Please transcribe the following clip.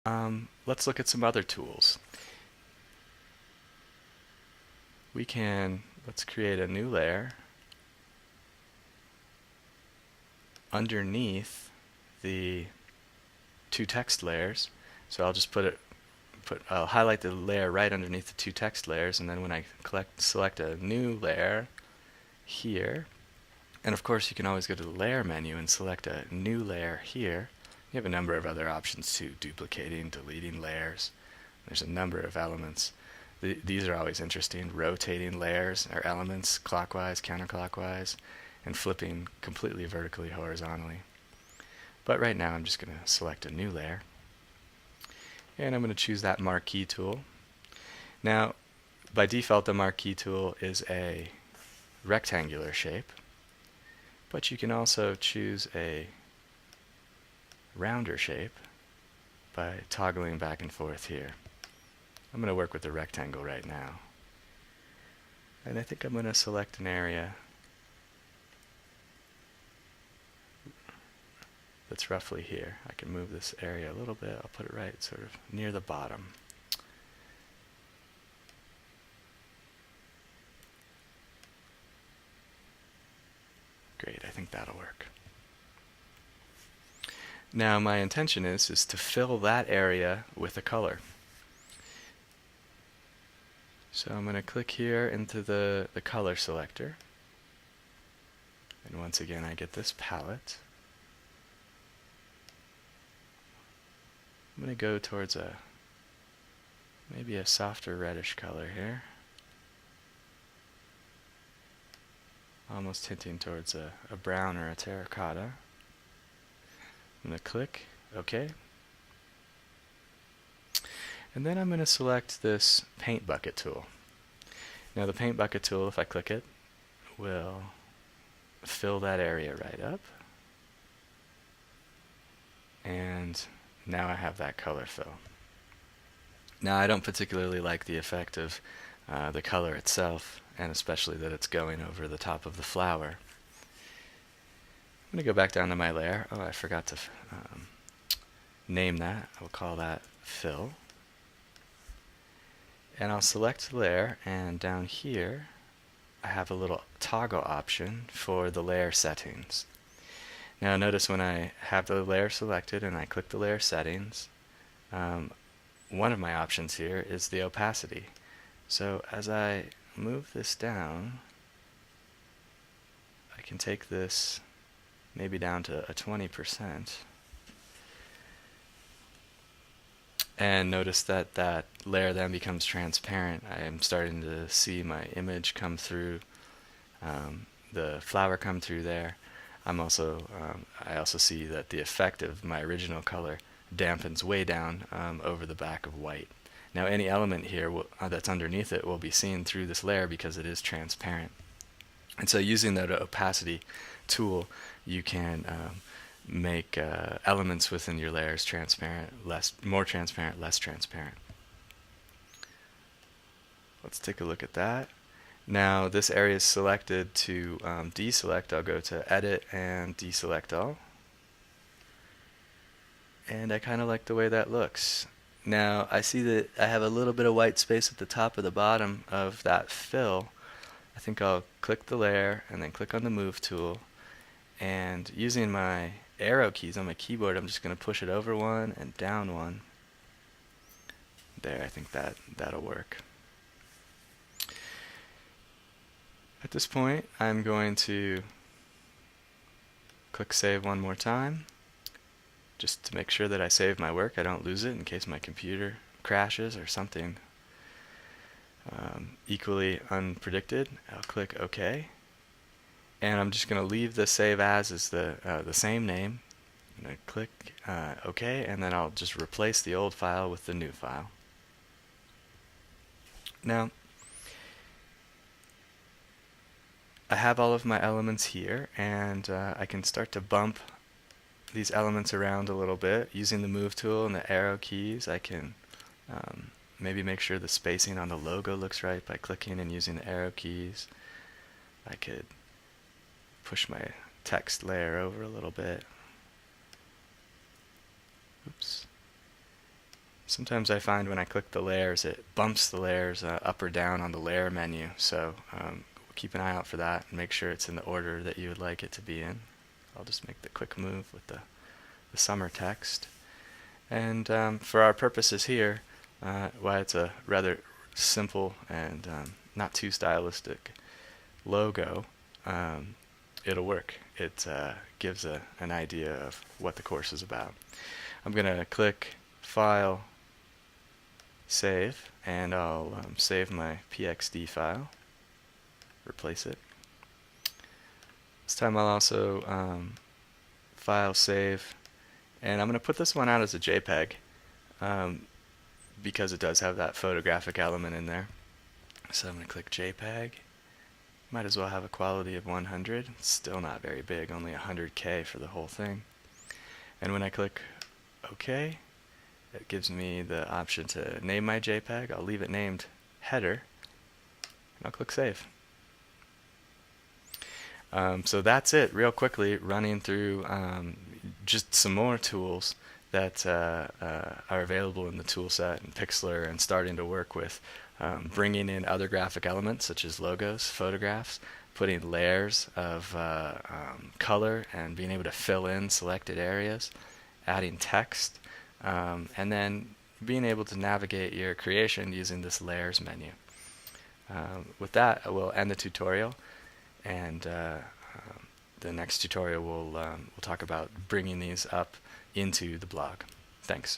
Let's look at some other tools. Let's create a new layer underneath the two text layers. So I'll just I'll highlight the layer right underneath the two text layers, and then when I select a new layer here, and of course you can always go to the layer menu and select a new layer here. You have a number of other options too, duplicating, deleting layers. There's a number of elements. These are always interesting, rotating layers or elements clockwise, counterclockwise, and flipping completely vertically, horizontally. But right now I'm just going to select a new layer, and I'm going to choose that marquee tool. Now, by default, the marquee tool is a rectangular shape, but you can also choose a rounder shape by toggling back and forth here. I'm going to work with the rectangle right now. And I think I'm going to select an area that's roughly here. I can move this area a little bit. I'll put it right sort of near the bottom. Great, I think that'll work. Now my intention is to fill that area with a color. So I'm going to click here into the color selector. And once again I get this palette. I'm going to go towards maybe a softer reddish color here. Almost hinting towards a brown or a terracotta. I'm going to click OK. And then I'm going to select this paint bucket tool. Now the paint bucket tool, if I click it, will fill that area right up. And now I have that color fill. Now I don't particularly like the effect of the color itself, and especially that it's going over the top of the flower. I'm going to go back down to my layer. Oh, I forgot to name that. I'll call that fill. And I'll select the layer, and down here I have a little toggle option for the layer settings. Now notice when I have the layer selected and I click the layer settings, one of my options here is the opacity. So as I move this down, I can take this maybe down to a 20%. And notice that that layer then becomes transparent. I am starting to see my image come through, the flower come through there. I also see that the effect of my original color dampens way down over the back of white. Now any element here that's underneath it will be seen through this layer because it is transparent. And so using that opacity tool, you can make elements within your layers transparent, more transparent, less transparent. Let's take a look at that. Now this area is selected. To deselect, I'll go to Edit and Deselect All. And I kind of like the way that looks. Now I see that I have a little bit of white space at the top of the bottom of that fill. I think I'll click the layer and then click on the Move tool. And using my arrow keys on my keyboard, I'm just going to push it over one and down one. There, I think that'll work. At this point, I'm going to click Save one more time, just to make sure that I save my work. I don't lose it in case my computer crashes or something equally unpredicted. I'll click OK. And I'm just going to leave the save as the same name. I'm going to click OK, and then I'll just replace the old file with the new file. Now, I have all of my elements here, and I can start to bump these elements around a little bit. Using the Move tool and the arrow keys, I can maybe make sure the spacing on the logo looks right by clicking and using the arrow keys. I could push my text layer over a little bit. Oops. Sometimes I find when I click the layers, it bumps the layers up or down on the layer menu. So keep an eye out for that and make sure it's in the order that you would like it to be in. I'll just make the quick move with the summer text. And for our purposes here, why it's a rather simple and not too stylistic logo, it'll work. It gives an idea of what the course is about. I'm going to click File, Save, and I'll save my pxd file, replace it. This time I'll also File, Save, and I'm going to put this one out as a JPEG because it does have that photographic element in there. So I'm going to click JPEG. Might as well have a quality of 100. It's still not very big, only 100K for the whole thing. And when I click OK, it gives me the option to name my JPEG. I'll leave it named Header, and I'll click Save. So that's it, real quickly, running through just some more tools that are available in the toolset and Pixlr, and starting to work with bringing in other graphic elements such as logos, photographs, putting layers of color and being able to fill in selected areas, adding text, and then being able to navigate your creation using this layers menu. With that, I will end the tutorial, and the next tutorial we'll talk about bringing these up into the blog. Thanks.